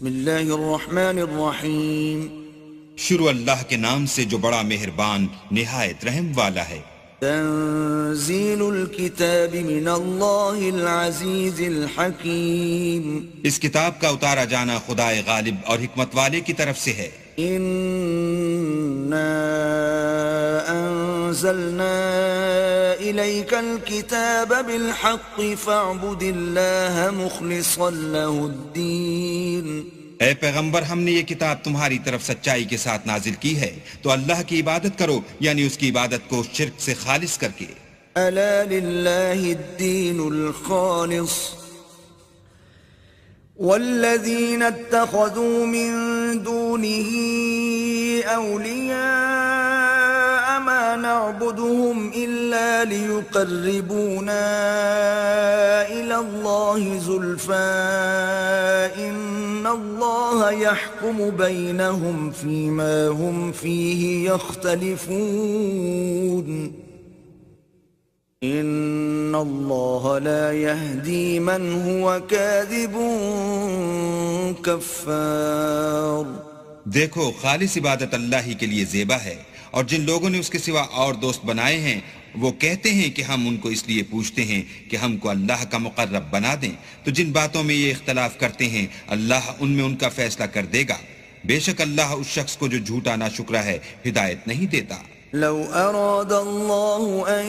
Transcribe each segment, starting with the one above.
بسم اللہ الرحمن الرحیم. شروع اللہ کے نام سے جو بڑا مہربان نہایت رحم والا ہے. تنزیل الکتاب من اللہ العزیز الحکیم. اس کتاب کا اتارا جانا خدائے غالب اور حکمت والے کی طرف سے ہے. انا انزلنا الیک الکتاب بالحق فاعبد اللہ مخلصا له الدین. اے پیغمبر، ہم نے یہ کتاب تمہاری طرف سچائی کے ساتھ نازل کی ہے تو اللہ کی عبادت کرو، یعنی اس کی عبادت کو شرک سے خالص کر کے. الا للہ الدین الخالص والذین اتخذوا من دونه اولیاء ما نعبدهم الا ليقربونا الى الله زلفى ان الله يحكم بينهم فيما هم فيه يختلفون ان اللہ لا يهدي من هو كاذب کفار. دیکھو، خالص عبادت اللہ ہی کے لیے زیبا ہے، اور جن لوگوں نے اس کے سوا اور دوست بنائے ہیں وہ کہتے ہیں کہ ہم ان کو اس لیے پوچھتے ہیں کہ ہم کو اللہ کا مقرب بنا دیں، تو جن باتوں میں یہ اختلاف کرتے ہیں اللہ ان میں ان کا فیصلہ کر دے گا. بے شک اللہ اس شخص کو جو جھوٹا ناشکرا ہے ہدایت نہیں دیتا. لو اراد اللہ ان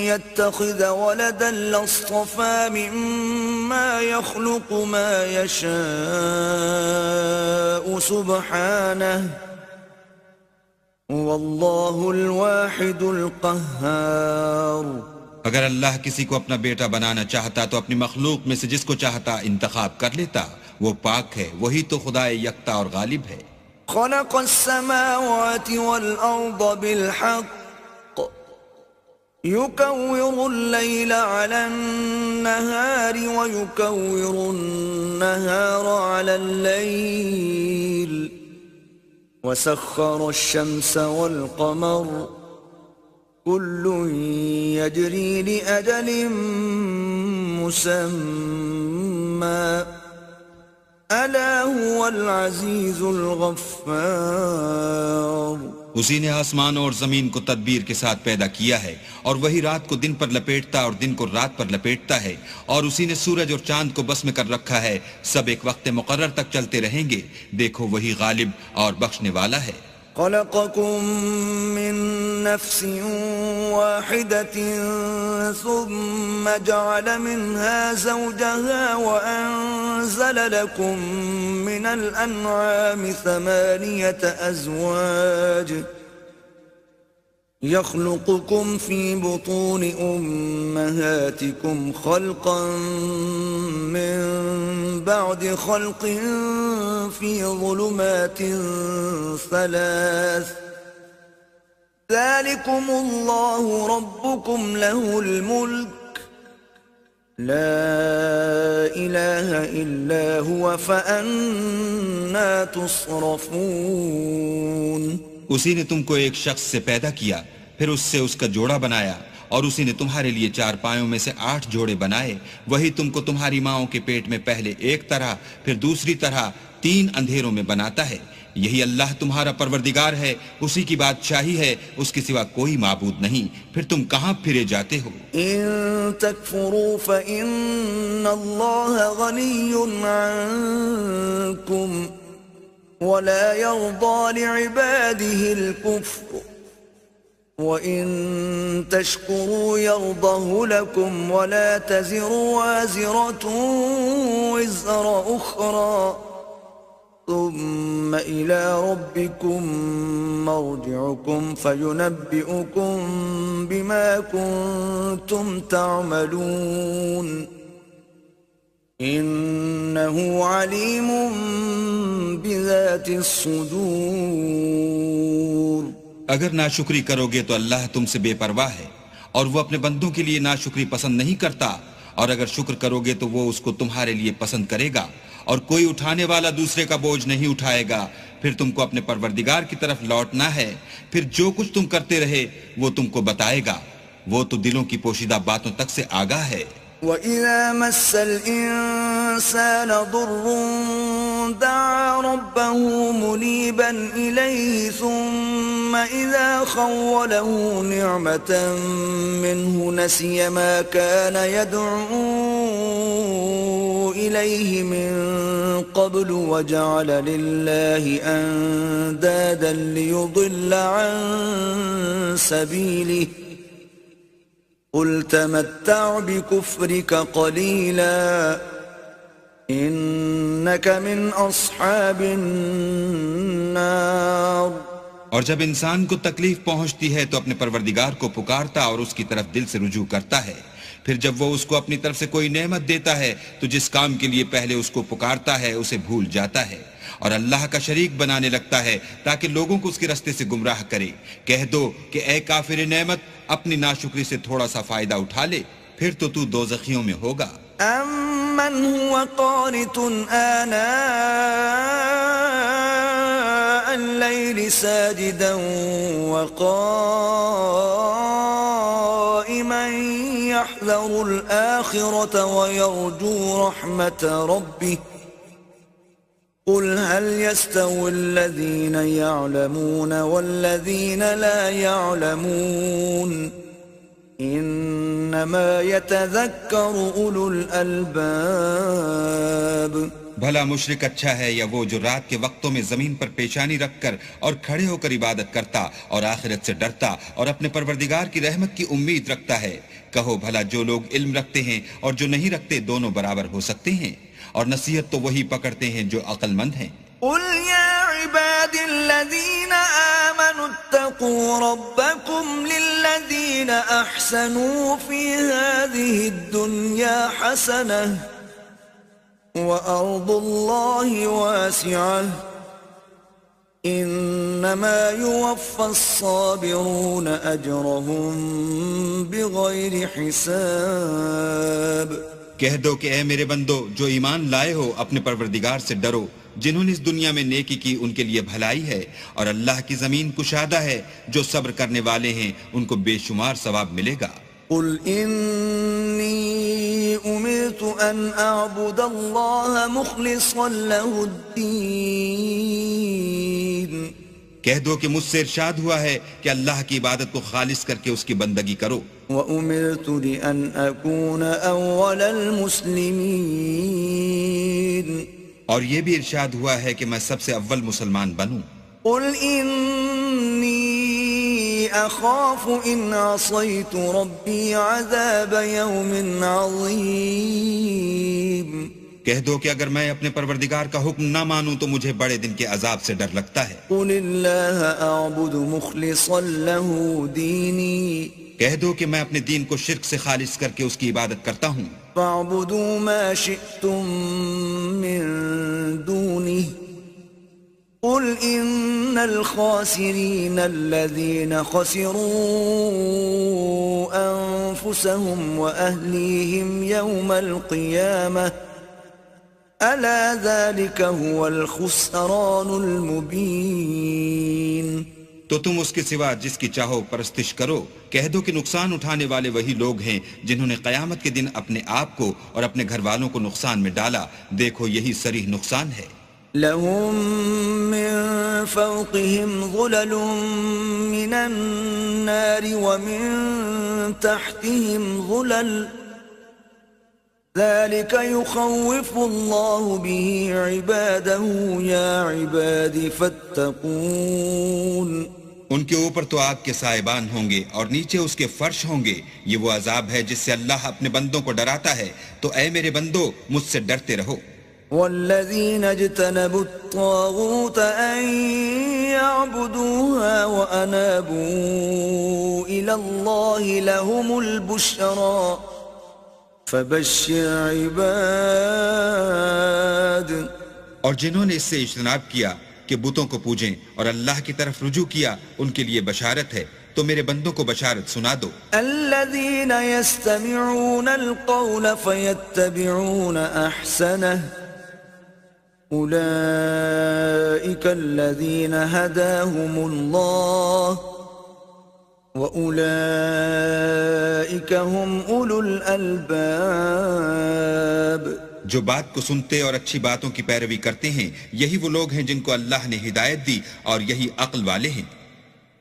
يتخذ ولدا لاصطفى مما يخلق ما يشاء سبحانه واللہ الواحد القہار. اگر اللہ کسی کو اپنا بیٹا بنانا چاہتا تو اپنی مخلوق میں سے جس کو چاہتا انتخاب کر لیتا. وہ پاک ہے، وہی تو خدا یکتا اور غالب ہے. خلق السماوات والأرض بالحق يكور الليل على النهار ويكور النهار على الليل وسخر الشمس والقمر كل يجري لأجل مسمى الا هو العزیز الغفار. اسی نے آسمان اور زمین کو تدبیر کے ساتھ پیدا کیا ہے، اور وہی رات کو دن پر لپیٹتا اور دن کو رات پر لپیٹتا ہے، اور اسی نے سورج اور چاند کو بس میں کر رکھا ہے. سب ایک وقت مقرر تک چلتے رہیں گے. دیکھو، وہی غالب اور بخشنے والا ہے. خلقكم من نفس واحدة ثم جعل منها زوجها وأنزل لكم من الأنعام 8 أزواج يخلقكم في بطون أمهاتكم خلقا من بعد خلق في ظلمات 3 ذلكم الله ربكم له الملك لا إله إلا هو فأنا تصرفون. اسی نے تم کو ایک شخص سے پیدا کیا، پھر اس سے اس کا جوڑا بنایا، اور اسی نے تمہارے لیے 4 پایوں میں سے 8 جوڑے بنائے. وہی تم کو تمہاری ماؤں کے پیٹ میں پہلے ایک طرح پھر دوسری طرح 3 اندھیروں میں بناتا ہے. یہی اللہ تمہارا پروردگار ہے، اسی کی بادشاہی ہے، اس کے سوا کوئی معبود نہیں. پھر تم کہاں پھرے جاتے ہو؟ ان تکفروا فإن اللہ غنی عنکم ولا يرضى لعباده الكفر وَإِن تَشْكُرُوا يَرْضَهُ لَكُمْ وَلَا تَزِرُ وَازِرَةٌ وِزْرَ أُخْرَى ثُمَّ إِلَى رَبِّكُمْ مَرْجِعُكُمْ فَيُنَبِّئُكُمْ بِمَا كُنْتُمْ تَعْمَلُونَ إِنَّهُ عَلِيمٌ بِذَاتِ الصُّدُورِ. اگر ناشکری کرو گے تو اللہ تم سے بے پرواہ ہے، اور وہ اپنے بندوں کے لیے ناشکری پسند نہیں کرتا. اور اگر شکر کرو گے تو وہ اس کو تمہارے لیے پسند کرے گا، اور کوئی اٹھانے والا دوسرے کا بوجھ نہیں اٹھائے گا. پھر تم کو اپنے پروردگار کی طرف لوٹنا ہے، پھر جو کچھ تم کرتے رہے وہ تم کو بتائے گا. وہ تو دلوں کی پوشیدہ باتوں تک سے آگاہ ہے. وَإِذَا مَسَّ الْإِنسَانَ ضُرٌّ دعا ربه منيبا إليه ثم إذا خوله نعمة منه نسي ما كان يدعو إليه من قبل وجعل لله أندادا ليضل عن سبيله قل تمتع بكفرك قليلا إنك من أصحاب النار. اور جب انسان کو تکلیف پہنچتی ہے تو اپنے پروردگار کو پکارتا اور اس کی طرف دل سے رجوع کرتا ہے. پھر جب وہ اس کو اپنی طرف سے کوئی نعمت دیتا ہے تو جس کام کے لیے پہلے اس کو پکارتا ہے اسے بھول جاتا ہے اور اللہ کا شریک بنانے لگتا ہے تاکہ لوگوں کو اس کے راستے سے گمراہ کرے. کہہ دو کہ اے کافر نعمت اپنی ناشکری سے تھوڑا سا فائدہ اٹھا لے پھر تو دوزخیوں میں ہوگا. أَمَّنْ هُوَ قَانِتٌ آنَاءَ اللَّيْلِ سَاجِدًا وَقَائِمًا يَحْذَرُ الْآخِرَةَ وَيَرْجُو رَحْمَةَ رَبِّهِ قُلْ هَلْ يَسْتَوِي الَّذِينَ يَعْلَمُونَ وَالَّذِينَ لَا يَعْلَمُونَ انما يتذكر اولو الالباب. بھلا مشرک اچھا ہے یا وہ جو رات کے وقتوں میں زمین پر پیشانی رکھ کر اور کھڑے ہو کر عبادت کرتا اور آخرت سے ڈرتا اور اپنے پروردگار کی رحمت کی امید رکھتا ہے. کہو بھلا جو لوگ علم رکھتے ہیں اور جو نہیں رکھتے دونوں برابر ہو سکتے ہیں؟ اور نصیحت تو وہی پکڑتے ہیں جو عقل مند ہیں. قل يا عباد الذين آمنوا اتقوا ربكم للذين أحسنوا في هذه الدنيا حسنة وأرض الله واسعة إنما يوفى الصابرون أجرهم بغير حساب. کہہ دو کہ اے میرے بندو جو ایمان لائے ہو اپنے پروردگار سے ڈرو. جنہوں نے اس دنیا میں نیکی کی ان کے لیے بھلائی ہے اور اللہ کی زمین کشادہ ہے. جو صبر کرنے والے ہیں ان کو بے شمار ثواب ملے گا. قل إني أمرت أن أعبد الله مخلصا له الدين. کہہ دو کہ مجھ سے ارشاد ہوا ہے کہ اللہ کی عبادت کو خالص کر کے اس کی بندگی کرو. وَأُمِرْتُ لِأَنْ أَكُونَ أَوَّلَ الْمُسْلِمِينَ. اور یہ بھی ارشاد ہوا ہے کہ میں سب سے اول مسلمان بنوں. قُلْ إِنِّي أَخَافُ إِنْ عَصَيْتُ رَبِّي عَذَابَ يَوْمٍ عَظِيمٍ. کہہ دو کہ اگر میں اپنے پروردگار کا حکم نہ مانوں تو مجھے بڑے دن کے عذاب سے ڈر لگتا ہے. قُلِ اللَّهَ أَعْبُدُ مُخْلِصًا لَهُ دِينِي. کہہ دو کہ میں اپنے دین کو شرک سے خالص کر کے اس کی عبادت کرتا ہوں. فَاعْبُدُوا مَا شِئْتُم مِّن دُونِهِ قُلْ إِنَّ الْخَاسِرِينَ الَّذِينَ خَسِرُوا أَنفُسَهُمْ وَأَهْلِيهِمْ يَوْمَ الْقِيَامَةِ أَلَا ذَلِكَ هُوَ الْخُسْرَانُ الْمُبِينُ. تو تم اس کے سوا جس کی چاہو پرستش کرو. کہہ دو کہ نقصان اٹھانے والے وہی لوگ ہیں جنہوں نے قیامت کے دن اپنے آپ کو اور اپنے گھر والوں کو نقصان میں ڈالا. دیکھو یہی صریح نقصان ہے. لهم من فوقهم ظلل من النار ومن تحتهم ظلل ذلك يخوف الله به عباده يا عباد فاتقون. ان کے اوپر تو آگ کے سائبان ہوں گے اور نیچے اس کے فرش ہوں گے. یہ وہ عذاب ہے جس سے اللہ اپنے بندوں کو ڈراتا ہے. تو اے میرے بندو مجھ سے ڈرتے رہو. والذين اجتنبوا الطاغوت أن يعبدوها وأنابوا إلى الله لهم البشرى فبشر عباد. اور جنہوں نے اس سے اجتناب کیا کہ بتوں کو پوجیں اور اللہ کی طرف رجوع کیا ان کے لیے بشارت ہے. تو میرے بندوں کو بشارت سنا دو. الذين يستمعون القول فيتبعون أحسنه أولئك الذين هداهم الله وأولئك هم أولو الألباب. جو بات کو سنتے اور اچھی باتوں کی پیروی کرتے ہیں یہی وہ لوگ ہیں جن کو اللہ نے ہدایت دی اور یہی عقل والے ہیں۔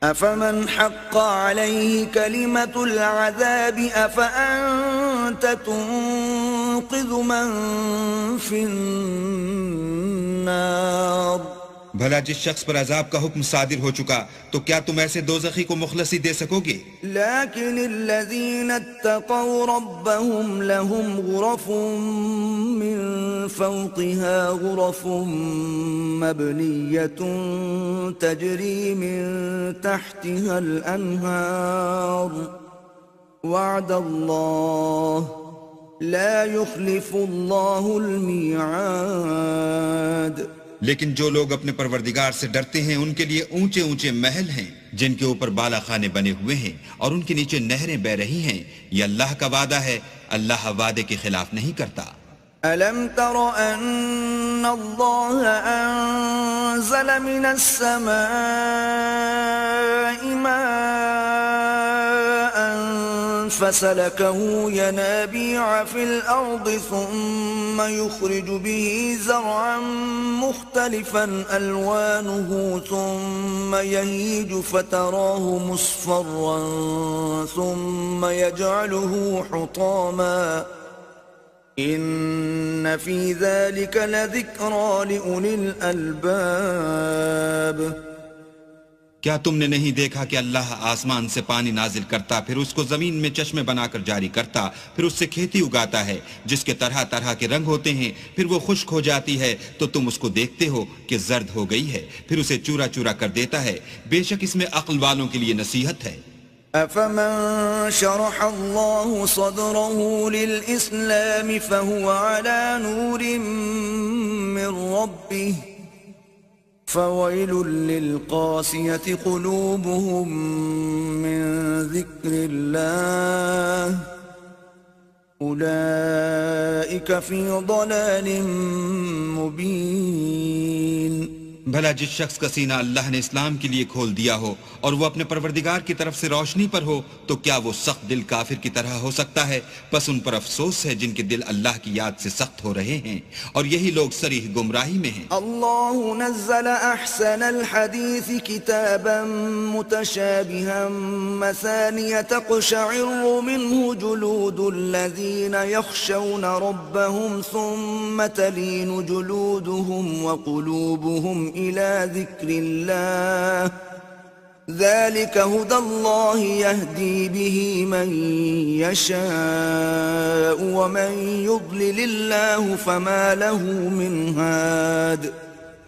أفمن حق عليه كلمة العذاب أفأنت تنقذ من في النار بھلا جس شخص پر عذاب کا حکم صادر ہو چکا تو کیا تم ایسے دوزخی کو مخلصی دے سکو گے؟ لكن الذين اتقوا ربهم لهم غرف من فوقها غرف مبنية تجري من تحتها الأنهار وعد الله لا يخلف الله الميعاد۔ لیکن جو لوگ اپنے پروردگار سے ڈرتے ہیں ان کے لیے اونچے اونچے محل ہیں جن کے اوپر بالا خانے بنے ہوئے ہیں اور ان کے نیچے نہریں بہ رہی ہیں، یہ اللہ کا وعدہ ہے، اللہ وعدے کے خلاف نہیں کرتا۔ أَلَمْ تَرَ أَنَّ اللَّهَ أَنزَلَ مِنَ السَّمَاءِ مَاءً فَسَلَكَهُ يَنَابِيعَ فِي الْأَرْضِ ثُمَّ يُخْرِجُ بِهِ زَرْعًا مُخْتَلِفًا أَلْوَانُهُ ثُمَّ يَهِيجُ فَتَرَاهُ مُصْفَرًّا ثُمَّ يَجْعَلُهُ حُطَامًا إِنَّ فِي ذَلِكَ لَذِكْرَى لِأُولِي الْأَلْبَابِ۔ کیا تم نے نہیں دیکھا کہ اللہ آسمان سے پانی نازل کرتا، پھر اس کو زمین میں چشمے بنا کر جاری کرتا، پھر اس سے کھیتی اگاتا ہے جس کے طرح طرح کے رنگ ہوتے ہیں، پھر وہ خشک ہو جاتی ہے تو تم اس کو دیکھتے ہو کہ زرد ہو گئی ہے، پھر اسے چورا چورا کر دیتا ہے، بے شک اس میں عقل والوں کے لیے نصیحت ہے۔ أَفَمَن شَرَحَ اللَّهُ صَدْرَهُ لِلْإِسْلَامِ فَهُوَ عَلَى نُورٍ مِّن رَّبِّهِ فَوَيْلٌ لِّلْقَاسِيَةِ قُلُوبُهُم مِّن ذِكْرِ اللَّهِ أُولَئِكَ فِي ضَلَالٍ مُّبِينٍ۔ بھلا جس شخص کا سینہ اللہ نے اسلام کے لیے کھول دیا ہو اور وہ اپنے پروردگار کی طرف سے روشنی پر ہو تو کیا وہ سخت دل کافر کی طرح ہو سکتا ہے؟ پس ان پر افسوس ہے جن کے دل اللہ کی یاد سے سخت ہو رہے ہیں اور یہی لوگ صریح گمراہی میں ہیں۔ اللہ نزل احسن الحدیث کتابا متشابها مثانیہ تقشعر منه جلود الذین یخشون ربهم ثم تلین جلودهم وقلوبهم إلى ذكر الله ذلك هدى الله يهدي به من يشاء ومن يضلل الله فما له من هاد۔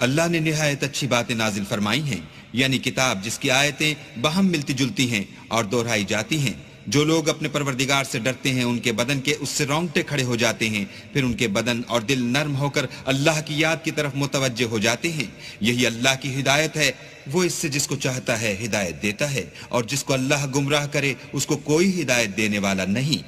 اللہ نے نہایت اچھی باتیں نازل فرمائی ہیں، یعنی کتاب جس کی آیتیں باہم ملتی جلتی ہیں اور دہرائی جاتی ہیں۔ جو لوگ اپنے پروردگار سے ڈرتے ہیں ان کے بدن کے اس سے رونگٹے کھڑے ہو جاتے ہیں، پھر ان کے بدن اور دل نرم ہو کر اللہ کی یاد کی طرف متوجہ ہو جاتے ہیں۔ یہی اللہ کی ہدایت ہے، وہ اس سے جس کو چاہتا ہے ہدایت دیتا ہے اور جس کو اللہ گمراہ کرے اس کو کوئی ہدایت دینے والا نہیں۔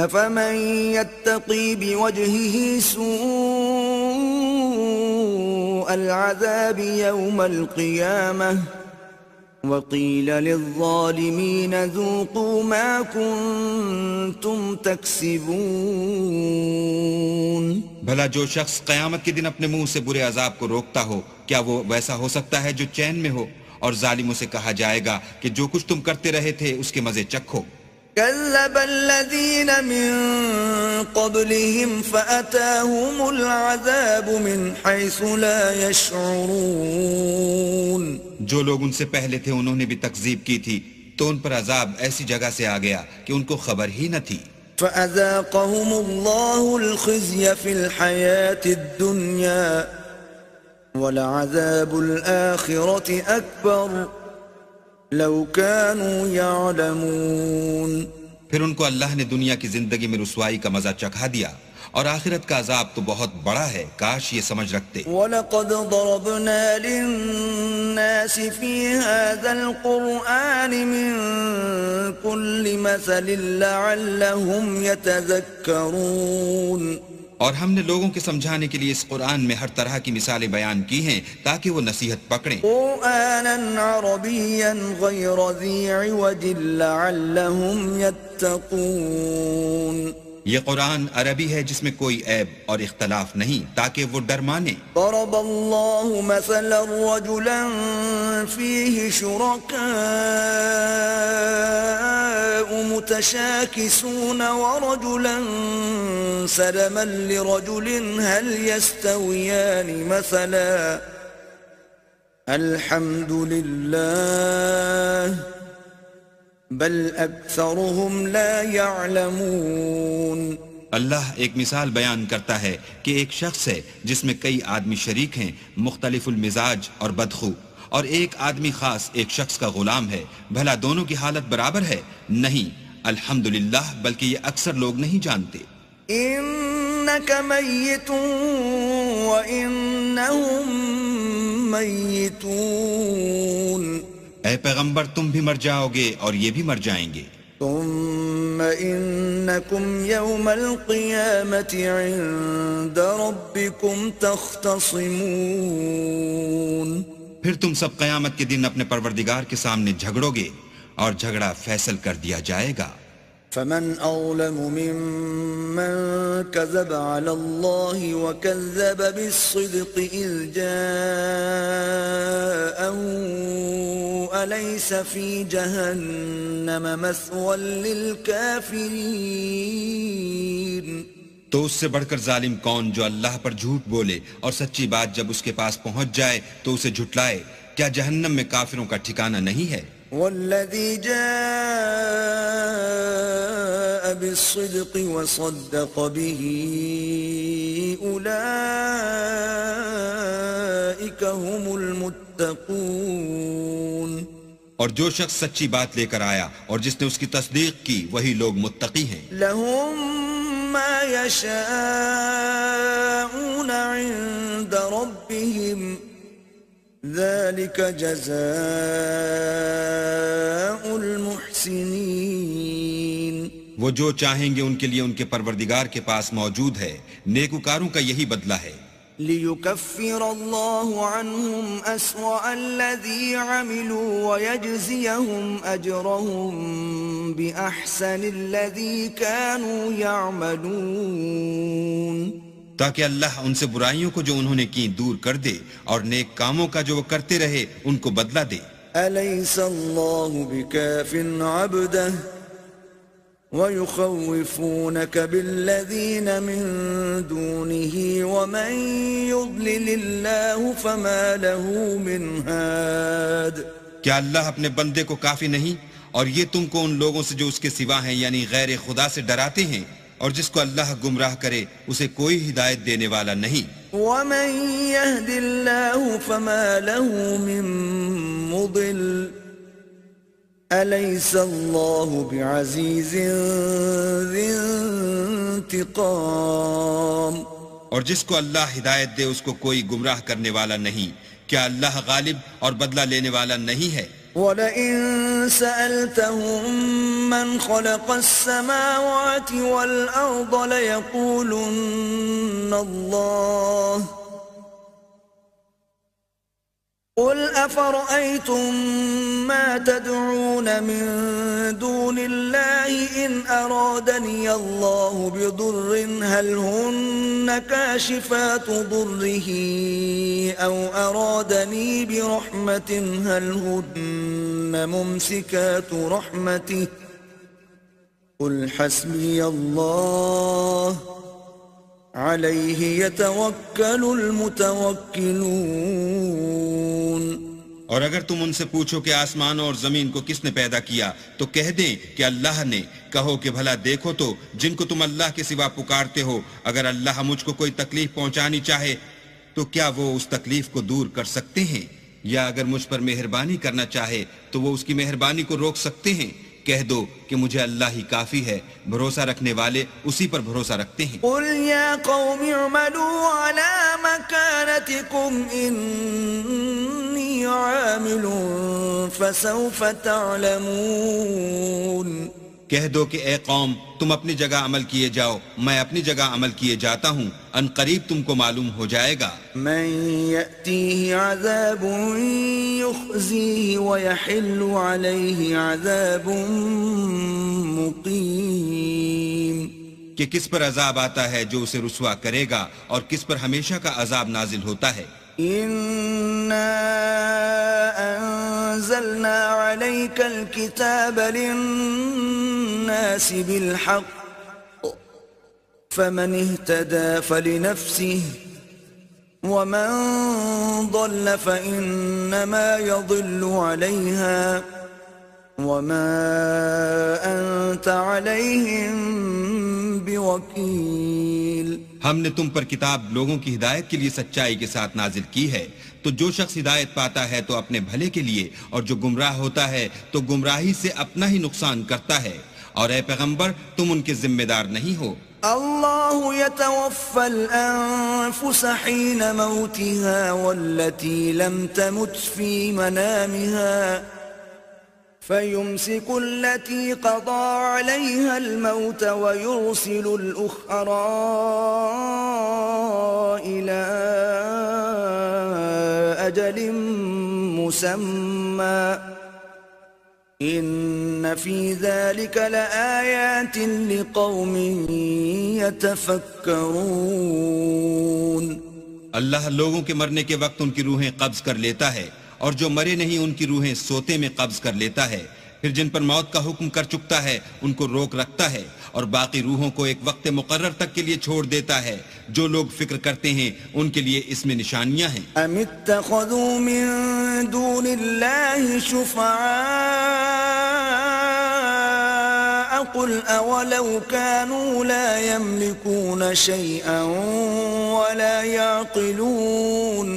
أَفَمَن يَتَّقِي بِوَجْهِهِ سُوءَ الْعَذَابِ يَوْمَ الْقِيَامَةِ وَقِيلَ لِلظَّالِمِينَ ذُوقُوا مَا كُنتُمْ تَكْسِبُونَ۔ بھلا جو شخص قیامت کے دن اپنے منہ سے برے عذاب کو روکتا ہو کیا وہ ویسا ہو سکتا ہے جو چین میں ہو؟ اور ظالموں سے کہا جائے گا کہ جو کچھ تم کرتے رہے تھے اس کے مزے چکھو۔ كذب الذين من قبلهم فأتاهم العذاب من حيث لا يشعرون۔ جو لوگ ان سے پہلے تھے انہوں نے بھی تکذیب کی تھی تو ان پر عذاب ایسی جگہ سے آ گیا کہ ان کو خبر ہی نہ تھی۔ فأذاقهم الله الخزي في الحياة الدنيا ولعذاب الآخرة أكبر لو كانوا يعلمون۔ پھر ان کو اللہ نے دنیا کی زندگی میں رسوائی کا مزہ چکھا دیا اور آخرت کا عذاب تو بہت بڑا ہے، کاش یہ سمجھ رکھتے۔ وَلَقَدْ ضَرَبْنَا لِلنَّاسِ فِي هَذَا الْقُرْآنِ مِنْ كُلِّ مَثَلٍ لَعَلَّهُمْ يَتَذَكَّرُونَ۔ اور ہم نے لوگوں کے سمجھانے کے لیے اس قرآن میں ہر طرح کی مثالیں بیان کی ہیں تاکہ وہ نصیحت پکڑیں۔ قرآنًا عربيًا غير ذي عوج لعلهم يتقون۔ یہ قرآن عربی ہے جس میں کوئی عیب اور اختلاف نہیں تاکہ وہ ڈر مانے. ضرب الله مثلا رجلا فيه شركاء متشاكسون ورجلا سلما لرجل هل يستويان مثلا الحمد لله بل اکثرهم لا يعلمون. اللہ ایک مثال بیان کرتا ہے کہ ایک شخص ہے جس میں کئی آدمی شریک ہیں مختلف المزاج اور بدخو، اور ایک آدمی خاص ایک شخص کا غلام ہے، بھلا دونوں کی حالت برابر ہے؟ نہیں، الحمدللہ، بلکہ یہ اکثر لوگ نہیں جانتے. انک میت وانہم میتون. اے پیغمبر تم بھی مر جاؤ گے اور یہ بھی مر جائیں گے. ثم انکم یوم القیامت عند ربکم تختصمون. پھر تم سب قیامت کے دن اپنے پروردگار کے سامنے جھگڑو گے اور جھگڑا فیصل کر دیا جائے گا. فمن اظلم ممن كذب على الله وكذب بالصدق اذ جاءه اليس في جهنم مثوى للكافرين. تو اس سے بڑھ کر ظالم کون جو اللہ پر جھوٹ بولے اور سچی بات جب اس کے پاس پہنچ جائے تو اسے جھٹلائے؟ کیا جہنم میں کافروں کا ٹھکانہ نہیں ہے؟ والذي جاء بالصدق وصدق به أولئك هم المتقون. اور جو شخص سچی بات لے کر آیا اور جس نے اس کی تصدیق کی وہی لوگ متقی ہیں. لهم ما يشاءون عند ربهم ذلك جزاء المحسنین. وہ جو چاہیں گے ان کے لیے ان کے پروردگار کے پاس موجود ہے، نیکوکاروں کا یہی بدلہ ہے. لِيُكَفِّرَ اللَّهُ عَنْهُمْ أَسْوَأَ الَّذِي عَمِلُوا وَيَجْزِيَهُمْ أَجْرَهُمْ بِأَحْسَنِ الَّذِي كَانُوا يَعْمَلُونَ. تاکہ اللہ ان سے برائیوں کو جو انہوں نے کی دور کر دے اور نیک کاموں کا جو وہ کرتے رہے ان کو بدلہ دے. أَلَيْسَ اللَّهُ بِكَافٍ عَبْدَهُ وَيُخَوِّفُونَكَ بِالَّذِينَ مِن دُونِهِ وَمَن يُضْلِلِ اللَّهُ فَمَا لَهُ مِنْ هَادٍ. کیا اللہ اپنے بندے کو کافی نہیں اور یہ تم کو ان لوگوں سے جو اس کے سوا ہیں یعنی غیر خدا سے ڈراتے ہیں، اور جس کو اللہ گمراہ کرے اسے کوئی ہدایت دینے والا نہیں. وَمَن يَهْدِ اللَّهُ فَمَا لَهُ مِن مُضِلٍّ أَلَيْسَ اللَّهُ بِعَزِيزٍ ذِي انتِقَامٍ. اور جس کو اللہ ہدایت دے اس کو کوئی گمراہ کرنے والا نہیں. کیا اللہ غالب اور بدلہ لینے والا نہیں ہے؟ وَلَئِن سَأَلْتَهُم مَّنْ خَلَقَ السَّمَاوَاتِ وَالْأَرْضَ لَيَقُولُنَّ اللَّهُ قُلْ أَفَرَأَيْتُم مَّا تَدْعُونَ مِن دُونِ اللَّهِ إِنْ أَرَادَنِيَ اللَّهُ بِضُرٍّ هَلْ هُنَّ كَاشِفَاتُ ضُرِّهِ أَوْ أَرَادَنِي بِرَحْمَةٍ هَلْ هُنَّ مُمْسِكَاتُ رَحْمَتِهِ قُلْ حَسْبِيَ اللَّهُ عَلَيْهِ يَتَوَكَّلُ الْمُتَوَكِّلُونَ. اور اگر تم ان سے پوچھو کہ آسمان اور زمین کو کس نے پیدا کیا تو کہہ دیں کہ اللہ نے. کہو کہ بھلا دیکھو تو جن کو تم اللہ کے سوا پکارتے ہو، اگر اللہ مجھ کو کوئی تکلیف پہنچانی چاہے تو کیا وہ اس تکلیف کو دور کر سکتے ہیں؟ یا اگر مجھ پر مہربانی کرنا چاہے تو وہ اس کی مہربانی کو روک سکتے ہیں؟ کہہ دو کہ مجھے اللہ ہی کافی ہے، بھروسہ رکھنے والے اسی پر بھروسہ رکھتے ہیں. قُلْ يَا قَوْمِ اعْمَلُوا عَلَى مَكَانَتِكُمْ إِنِّي عَامِلٌ فَسَوْفَ تَعْلَمُونَ. کہہ دو کہ اے قوم تم اپنی جگہ عمل کیے جاؤ، میں اپنی جگہ عمل کیے جاتا ہوں، ان قریب تم کو معلوم ہو جائے گا. من يأتيه عذاب يخزيه ويحل عليه عذاب مقيم. کہ کس پر عذاب آتا ہے جو اسے رسوا کرے گا اور کس پر ہمیشہ کا عذاب نازل ہوتا ہے. إنا أنزلنا عليك الكتاب للناس بالحق فمن اهتدى فلنفسه ومن ضل فإنما يضل عليها وما أنت عليهم بوكيل. ہم نے تم پر کتاب لوگوں کی ہدایت کے لیے سچائی کے ساتھ نازل کی ہے، تو جو شخص ہدایت پاتا ہے تو اپنے بھلے کے لیے، اور جو گمراہ ہوتا ہے تو گمراہی سے اپنا ہی نقصان کرتا ہے، اور اے پیغمبر تم ان کے ذمہ دار نہیں ہو. الله يتوفى الأنفس حين موتها والتي لم تمت في منامها فيمسك التي قضى عليها الموت ويرسل الأخرى إلى أجل مسمى إن في ذلك لآيات لقوم يتفكرون. اللہ لوگوں کے مرنے کے وقت ان کی روحیں قبض کر لیتا ہے، اور جو مرے نہیں ان کی روحیں سوتے میں قبض کر لیتا ہے، پھر جن پر موت کا حکم کر چکتا ہے ان کو روک رکھتا ہے، اور باقی روحوں کو ایک وقت مقرر تک کے لیے چھوڑ دیتا ہے. جو لوگ فکر کرتے ہیں ان کے لیے اس میں نشانیاں ہیں. ام اتخذوا من دون الله شفعاء قل اولو كانوا لا يملكون شيئا ولا يعقلون.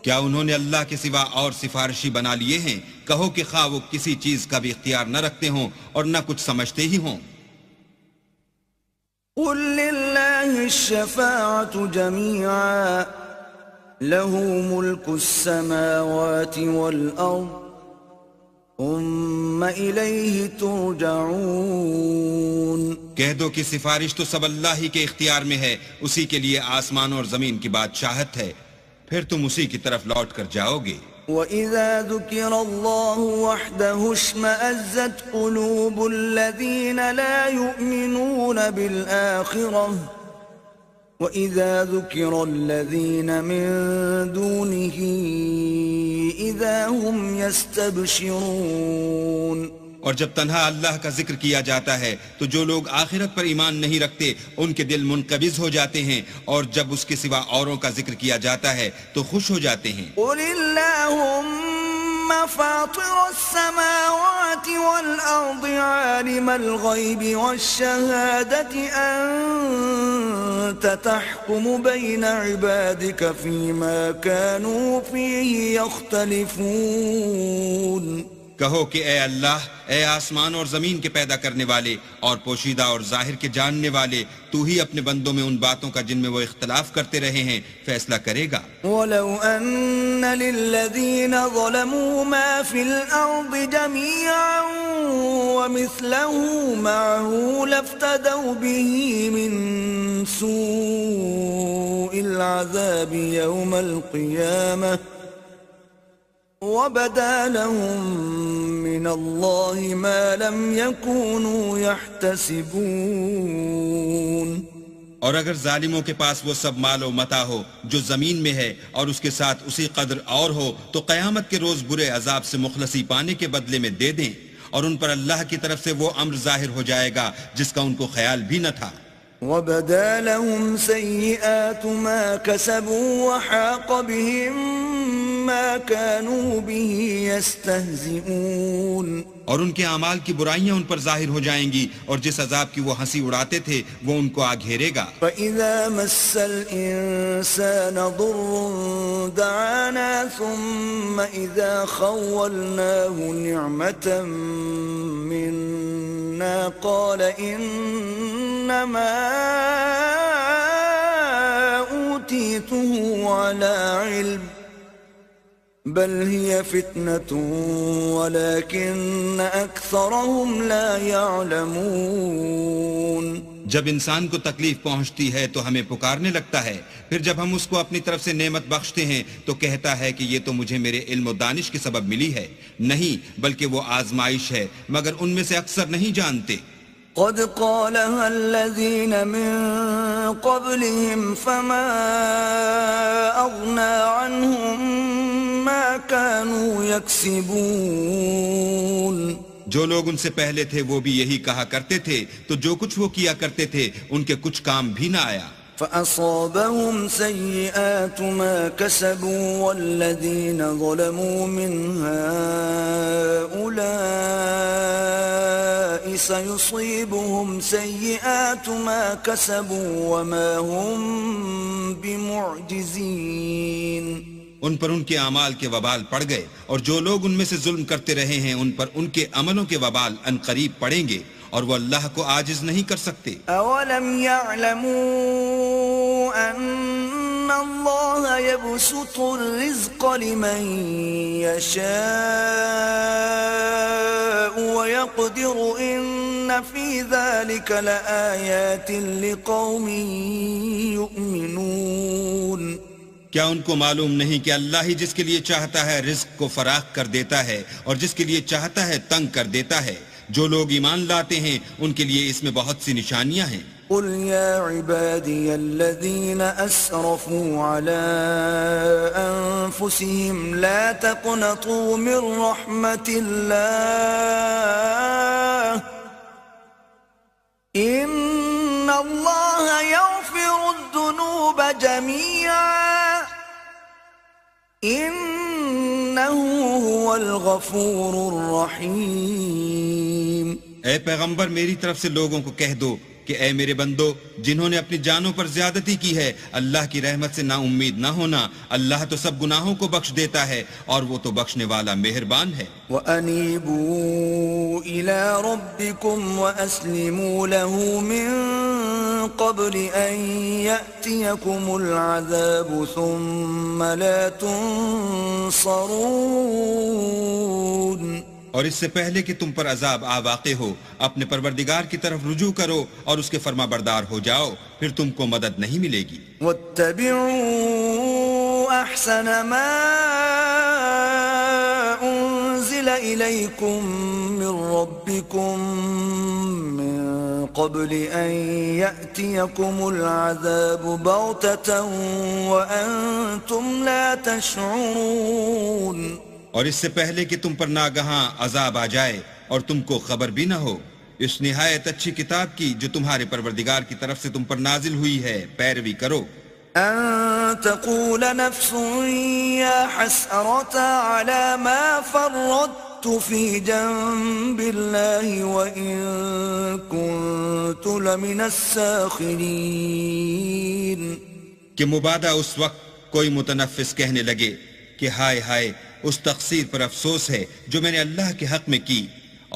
کیا انہوں نے اللہ کے سوا اور سفارشی بنا لیے ہیں؟ کہو کہ خواہ وہ کسی چیز کا بھی اختیار نہ رکھتے ہوں اور نہ کچھ سمجھتے ہی ہوں. قل لله الشفاعة جميعا له ملك السماوات والأرض ثم إليه ترجعون. کہہ دو کہ سفارش تو سب اللہ ہی کے اختیار میں ہے، اسی کے لیے آسمان اور زمین کی بادشاہت ہے، پھر تم اسی کی طرف لوٹ کر جاؤ گے. وَإِذَا ذُكِرَ اللَّهُ وَحْدَهُ اشْمَأَزَّتْ قُلُوبُ الَّذِينَ لَا يُؤْمِنُونَ بِالْآخِرَةِ وَإِذَا ذُكِرَ الَّذِينَ مِن دُونِهِ إِذَا هُمْ يَسْتَبْشِرُونَ. اور جب تنہا اللہ کا ذکر کیا جاتا ہے تو جو لوگ آخرت پر ایمان نہیں رکھتے ان کے دل منقبض ہو جاتے ہیں، اور جب اس کے سوا اوروں کا ذکر کیا جاتا ہے تو خوش ہو جاتے ہیں. قُلِ اللَّهُمَّ فَاطِرَ السَّمَاوَاتِ وَالْأَرْضِ عَالِمَ الْغَيْبِ وَالشَّهَادَةِ أَنْتَ تَحْكُمُ بَيْنَ عِبَادِكَ فِيمَا كَانُوا فِيهِ يَخْتَلِفُونَ. کہو کہ اے اللہ، اے آسمان اور زمین کے پیدا کرنے والے اور پوشیدہ اور ظاہر کے جاننے والے، تو ہی اپنے بندوں میں ان باتوں کا جن میں وہ اختلاف کرتے رہے ہیں فیصلہ کرے گا. وَلَوْ أَنَّ لِلَّذِينَ ظَلَمُوا مَا فِي الْأَرْضِ جَمِيعًا وَمِثْلَهُ مَعَهُ لَافْتَدَوْا بِهِ مِنْ سُوءِ الْعَذَابِ يَوْمَ الْقِيَامَةِ وَبَدَا لَهُم مِّنَ اللَّهِ مَا لَمْ يَكُونُوا يَحْتَسِبُونَ. اور اگر ظالموں کے پاس وہ سب مال و متاع ہو جو زمین میں ہے اور اس کے ساتھ اسی قدر اور ہو تو قیامت کے روز برے عذاب سے مخلصی پانے کے بدلے میں دے دیں، اور ان پر اللہ کی طرف سے وہ امر ظاہر ہو جائے گا جس کا ان کو خیال بھی نہ تھا. وَبَدَا لَهُمْ سَيِّئَاتُ مَا كَسَبُوا وَحَاقَ بِهِم مَّا كَانُوا بِهِ يَسْتَهْزِئُونَ. اور ان کے اعمال کی برائیاں ان پر ظاہر ہو جائیں گی، اور جس عذاب کی وہ ہنسی اڑاتے تھے وہ ان کو آ گھیرے گا. فَإِذَا مَسَّ الْإِنسَانَ ضُرٌّ دَعَانَا ثُمَّ إِذَا خَوَّلْنَاهُ نِعْمَةً مِنَّا قَالَ إِنَّمَا أُوتِيتُهُ عَلَى عِلْمٍ بل هي فتنة ولكن أكثرهم لا يعلمون. جب انسان کو تکلیف پہنچتی ہے تو ہمیں پکارنے لگتا ہے، پھر جب ہم اس کو اپنی طرف سے نعمت بخشتے ہیں تو کہتا ہے کہ یہ تو مجھے میرے علم و دانش کے سبب ملی ہے. نہیں، بلکہ وہ آزمائش ہے، مگر ان میں سے اکثر نہیں جانتے. قد قالها الذين من قبلهم فما أغنى عنهم ما كانوا يكسبون. جو لوگ ان سے پہلے تھے وہ بھی یہی کہا کرتے تھے، تو جو کچھ وہ کیا کرتے تھے ان کے کچھ کام بھی نہ آیا. فأصابهم سيئات ما كسبوا والذين ظلموا من هؤلاء سيصيبهم سيئات ما كسبوا وما هم بمعجزين. ان پر ان کے اعمال کے وبال پڑ گئے، اور جو لوگ ان میں سے ظلم کرتے رہے ہیں ان پر ان کے عملوں کے وبال ان قریب پڑیں گے، اور وہ اللہ کو عاجز نہیں کر سکتے. اولم يعلموا ان الله يبسط الرزق لمن يشاء ويقدر ان في ذلك لآيات لقوم يؤمنون. کیا ان کو معلوم نہیں کہ اللہ ہی جس کے لیے چاہتا ہے رزق کو فراخ کر دیتا ہے اور جس کے لیے چاہتا ہے تنگ کر دیتا ہے؟ جو لوگ ایمان لاتے ہیں ان کے لیے اس میں بہت سی نشانیاں ہیں. قل يا عبادي الذين أسرفوا على أنفسهم لا تقنطوا من رحمة الله إن الله يغفر الذنوب جميعا إنه هو الغفور الرحيم. اے پیغمبر میری طرف سے لوگوں کو کہہ دو کہ اے میرے بندو، جنہوں نے اپنی جانوں پر زیادتی کی ہے اللہ کی رحمت سے نا امید نہ ہونا. اللہ تو سب گناہوں کو بخش دیتا ہے اور وہ تو بخشنے والا مہربان ہے. وَأَنِيبُوا إِلَىٰ رَبِّكُمْ وَأَسْلِمُوا لَهُ مِن قَبْلِ أَن يَأْتِيَكُمُ الْعَذَابُ ثُمَّ لَا تُنصَرُونَ. اور اس سے پہلے کہ تم پر عذاب آ واقع ہو اپنے پروردگار کی طرف رجوع کرو اور اس کے فرما بردار ہو جاؤ، پھر تم کو مدد نہیں ملے گی. وَاتَّبِعُوا أَحْسَنَ مَا أُنزِلَ إِلَيْكُم مِّن رَّبِّكُم مِّن قَبْلِ أَن يَأْتِيَكُمُ الْعَذَابُ بَغْتَةً وَأَنتُمْ لَا تَشْعُرُونَ. اور اس سے پہلے کہ تم پر ناگہاں عذاب آ جائے اور تم کو خبر بھی نہ ہو، اس نہایت اچھی کتاب کی جو تمہارے پروردگار کی طرف سے تم پر نازل ہوئی ہے پیروی کرو. ان تقول نفس یا حسرة على ما فرطت في جنب الله وإن كنت لمن الساخرين. کہ مبادہ اس وقت کوئی متنفس کہنے لگے کہ ہائے ہائے، اس تقصیر پر افسوس ہے جو میں نے اللہ کے حق میں کی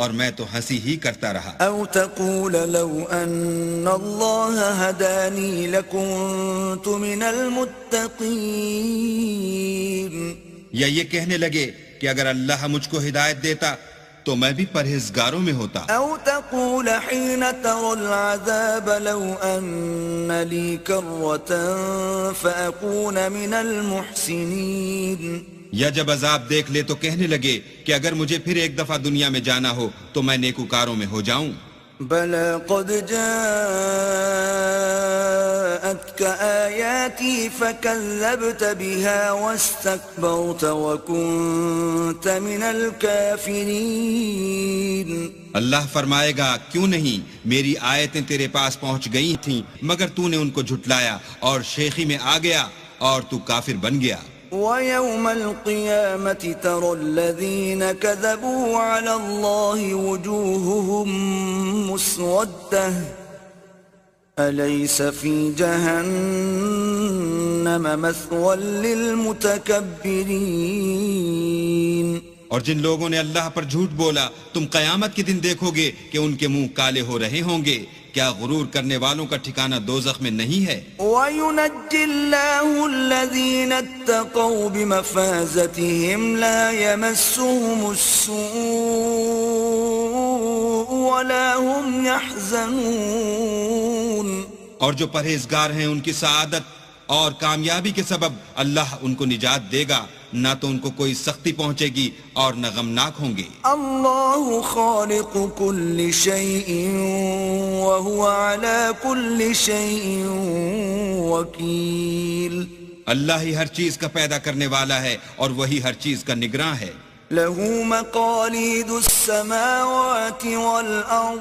اور میں تو ہنسی ہی کرتا رہا. او تقول لو ان الله هداني لكنت من المتقين. یا یہ کہنے لگے کہ اگر اللہ مجھ کو ہدایت دیتا تو میں بھی پرہیزگاروں میں ہوتا. او تقول حين ترى العذاب لو ان لي كرة فأكون من المحسنين. یا جب عذاب دیکھ لے تو کہنے لگے کہ اگر مجھے پھر ایک دفعہ دنیا میں جانا ہو تو میں نیکوکاروں میں ہو جاؤں. بلى قد جاءتك آياتي فكذبت بها واستكبرت وكنت من الكافرين. اللہ فرمائے گا کیوں نہیں، میری آیتیں تیرے پاس پہنچ گئی تھیں مگر تو نے ان کو جھٹلایا اور شیخی میں آ گیا اور تو کافر بن گیا. وَيَوْمَ الْقِيَامَةِ تَرَى الَّذِينَ كَذَبُوا عَلَى اللَّهِ وُجُوهُهُمْ مُسْوَدَّةٌ أَلَيْسَ فِي جَهَنَّمَ مَثْوًى لِّلْمُتَكَبِّرِينَ. اور جن لوگوں نے اللہ پر جھوٹ بولا تم قیامت کے دن دیکھو گے کہ ان کے منہ کالے ہو رہے ہوں گے. کیا غرور کرنے والوں کا ٹھکانہ دوزخ میں نہیں ہے؟ وَيُنَجِّ اللَّهُ الَّذِينَ اتَّقَوْا بِمَفَازَتِهِمْ لَا يَمَسُّهُمُ السُّوءُ وَلَا هُمْ يَحْزَنُونَ. اور جو پرہیزگار ہیں ان کی سعادت اور کامیابی کے سبب اللہ ان کو نجات دے گا نہ تو ان کو کوئی سختی پہنچے گی اور نہ غمناک ہوں گے۔ اللہ خالق كل شيء وهو على كل شيء وكيل۔ اللہ ہی ہر چیز کا پیدا کرنے والا ہے اور وہی ہر چیز کا نگراں ہے۔ له مقاليد السماوات والأرض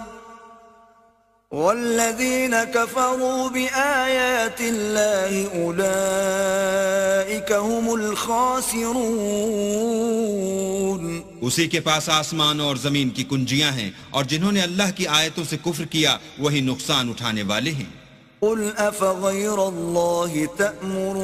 والذين كفروا بآيات الله أولئك هم الخاسرون۔ اسی کے پاس آسمان اور زمین کی کنجیاں ہیں، اور جنہوں نے اللہ کی آیتوں سے کفر کیا وہی نقصان اٹھانے والے ہیں۔ قل أفغير الله تأمروني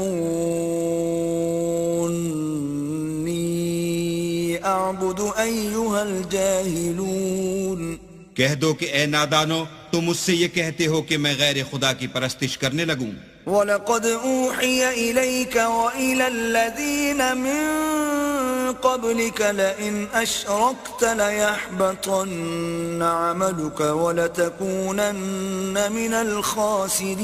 أعبد أيها الجاهلون۔ کہہ دو کہ اے نادانو، تم مجھ سے یہ کہتے ہو کہ میں غیر خدا کی پرستش کرنے لگوں۔ وَلَقَدْ أُوحِيَ إِلَيْكَ وَإِلَى الَّذِينَ مِن قَبْلِكَ لَئِنْ أَشْرَكْتَ لَيَحْبَطَنَّ عَمَلُكَ وَلَتَكُونَنَّ مِنَ الْخَاسِرِينَ۔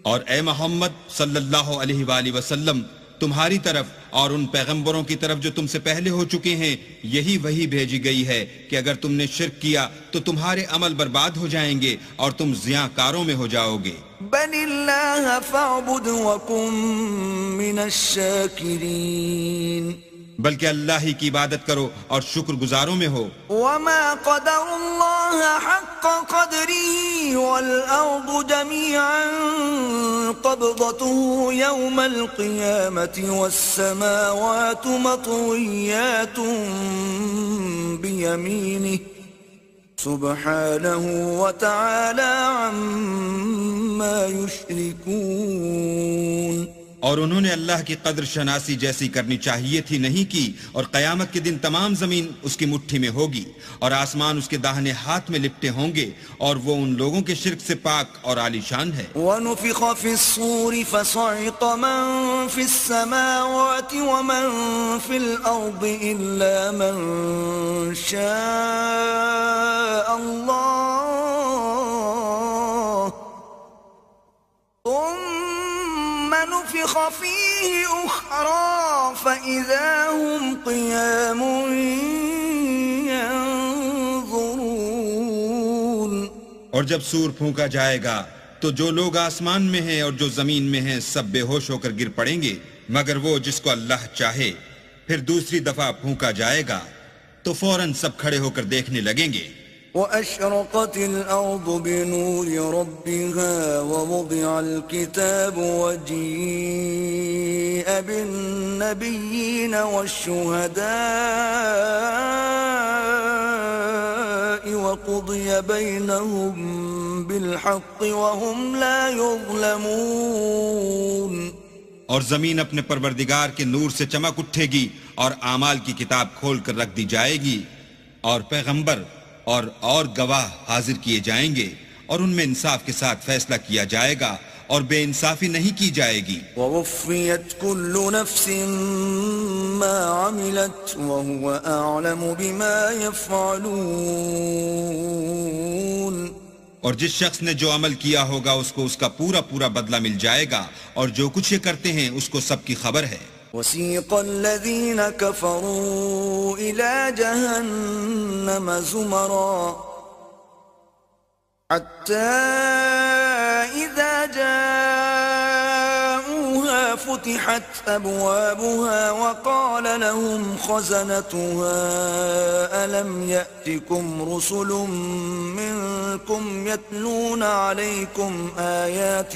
اور اے محمد صلی اللہ علیہ وآلہ وسلم، تمہاری طرف اور ان پیغمبروں کی طرف جو تم سے پہلے ہو چکے ہیں یہی وہی بھیجی گئی ہے کہ اگر تم نے شرک کیا تو تمہارے عمل برباد ہو جائیں گے اور تم زیاں کاروں میں ہو جاؤ گے۔ بل اللہ فاعبد وکن من الشاکرین، بلکہ اللہ ہی کی عبادت کرو اور شکر گزاروں میں ہو۔ وما قدر اللہ حق قدره والارض جميعا قبضته يوم القيامة والسماوات مطويات بيمينه سبحانه وتعالى عما يشركون۔ اور انہوں نے اللہ کی قدر شناسی جیسی کرنی چاہیے تھی نہیں کی، اور قیامت کے دن تمام زمین اس کی مٹھی میں ہوگی اور آسمان اس کے داہنے ہاتھ میں لپٹے ہوں گے، اور وہ ان لوگوں کے شرک سے پاک اور عالی شان ہے۔ وَنُفِخَ فِي الصُّورِ فَصَعِقَ مَن فِي السَّمَاوَاتِ وَمَن فِي الْأَرْضِ إِلَّا مَن شَاءَ اللَّهُ ثُمَّ نُفِخَ فِيهِ أُخْرَى فَإِذَا هُمْ قِيَامٌ يَنظُرُونَ۔ اور جب سور پھونکا جائے گا تو جو لوگ آسمان میں ہیں اور جو زمین میں ہیں سب بے ہوش ہو کر گر پڑیں گے مگر وہ جس کو اللہ چاہے۔ پھر دوسری دفعہ پھونکا جائے گا تو فوراً سب کھڑے ہو کر دیکھنے لگیں گے۔ وَأَشْرَقَتِ الْأَرْضُ بِنُورِ رَبِّهَا وَوُضِعَ الْكِتَابُ وَجِيءَ بِالنَّبِيِّينَ وَالشُّهَدَاءِ وَقُضِيَ بَيْنَهُم بِالْحَقِّ وَهُمْ لَا يُظْلَمُونَ۔ اور زمین اپنے پروردگار کے نور سے چمک اٹھے گی اور اعمال کی کتاب کھول کر رکھ دی جائے گی، اور پیغمبر اور گواہ حاضر کیے جائیں گے، اور ان میں انصاف کے ساتھ فیصلہ کیا جائے گا اور بے انصافی نہیں کی جائے گی۔ وَوَفِّيَتْ كُلُّ نَفْسٍ مَا عَمِلَتْ وَهُوَ أَعْلَمُ بِمَا يَفْعَلُونَ۔ اور جس شخص نے جو عمل کیا ہوگا اس کو اس کا پورا پورا بدلہ مل جائے گا، اور جو کچھ یہ کرتے ہیں اس کو سب کی خبر ہے۔ وَسِيقَ الَّذِينَ كَفَرُوا إِلَى جَهَنَّمَ زُمَرًا حَتَّى إِذَا جَاءُوهَا فُتِحَتْ أَبْوَابُهَا وَقَالَ لَهُمْ خَزَنَتُهَا أَلَمْ يَأْتِكُمْ رُسُلٌ مِّنكُمْ يَتْلُونَ عَلَيْكُمْ آيَاتِ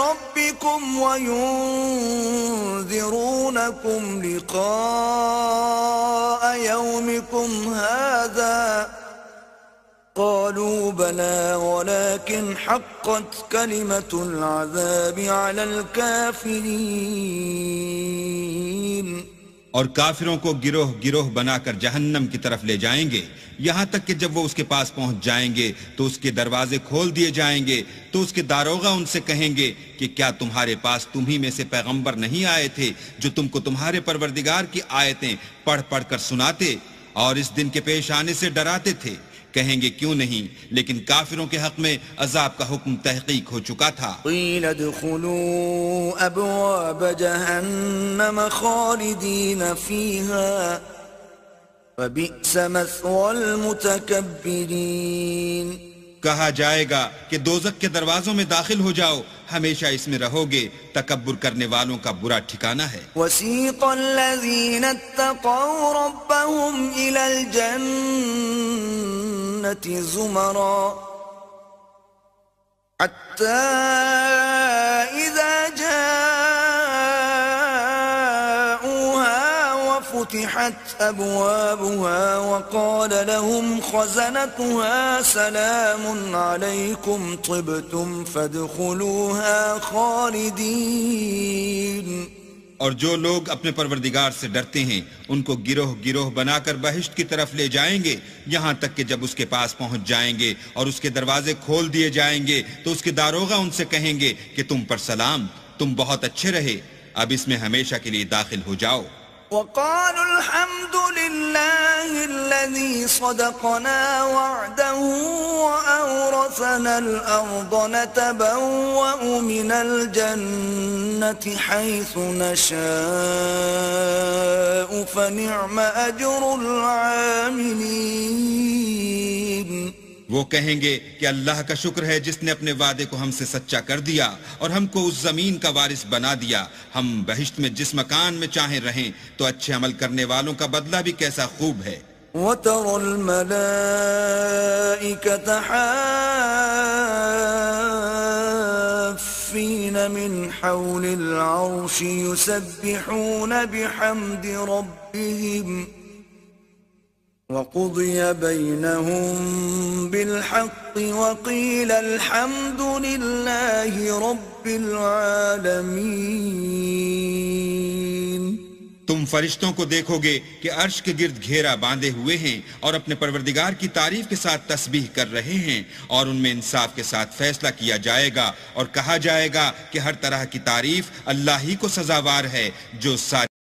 رَبِّكُمْ وَيُنذِرُونَكُمْ لِقَاءَ يَوْمِكُمْ هَذَا قَالُوا بَلَى وَلَكِنْ حَقَّتْ كَلِمَةُ الْعَذَابِ عَلَى الْكَافِرِينَ۔ اور کافروں کو گروہ گروہ بنا کر جہنم کی طرف لے جائیں گے، یہاں تک کہ جب وہ اس کے پاس پہنچ جائیں گے تو اس کے دروازے کھول دیے جائیں گے، تو اس کے داروغہ ان سے کہیں گے کہ کیا تمہارے پاس تمہیں میں سے پیغمبر نہیں آئے تھے جو تم کو تمہارے پروردگار کی آیتیں پڑھ پڑھ کر سناتے اور اس دن کے پیش آنے سے ڈراتے تھے؟ کہیں گے کیوں نہیں، لیکن کافروں کے حق میں عذاب کا حکم تحقیق ہو چکا تھا۔ قیل ادخلوا ابواب جہنم خالدین فیہا فبئس مثوى المتکبرین، کہا جائے گا کہ دوزخ کے دروازوں میں داخل ہو جاؤ، ہمیشہ اس میں رہو گے، تکبر کرنے والوں کا برا ٹھکانہ ہے۔ وسیق الذین اتقوا ربهم الى الجنة زمرا حتى اذا جاءوها وفتحت ابوابها وقال لهم خزنتها سلام عليكم طبتم فادخلوها خالدين۔ اور جو لوگ اپنے پروردگار سے ڈرتے ہیں ان کو گروہ گروہ بنا کر بہشت کی طرف لے جائیں گے، یہاں تک کہ جب اس کے پاس پہنچ جائیں گے اور اس کے دروازے کھول دیے جائیں گے تو اس کے داروغہ ان سے کہیں گے کہ تم پر سلام، تم بہت اچھے رہے، اب اس میں ہمیشہ کے لیے داخل ہو جاؤ۔ وقالوا الحمد لله الذي صدقنا وعده وأورثنا الأرض نتبوأ من الجنة حيث نشاء فنعم أجر العاملين۔ وہ کہیں گے کہ اللہ کا شکر ہے جس نے اپنے وعدے کو ہم سے سچا کر دیا اور ہم کو اس زمین کا وارث بنا دیا، ہم بہشت میں جس مکان میں چاہیں رہیں، تو اچھے عمل کرنے والوں کا بدلہ بھی کیسا خوب ہے۔ وَتَرَى الْمَلَائِكَةَ حَافِّينَ مِنْ حَوْلِ الْعَرْشِ يُسَبِّحُونَ بِحَمْدِ رَبِّهِمْ وَقُضِيَ بَيْنَهُم بِالْحَقِّ وَقِيلَ الْحَمْدُ لِلَّهِ رَبِّ الْعَالَمِينَ۔ تم فرشتوں کو دیکھو گے کہ عرش کے گرد گھیرا باندھے ہوئے ہیں اور اپنے پروردگار کی تعریف کے ساتھ تسبیح کر رہے ہیں، اور ان میں انصاف کے ساتھ فیصلہ کیا جائے گا اور کہا جائے گا کہ ہر طرح کی تعریف اللہ ہی کو سزاوار ہے جو ساری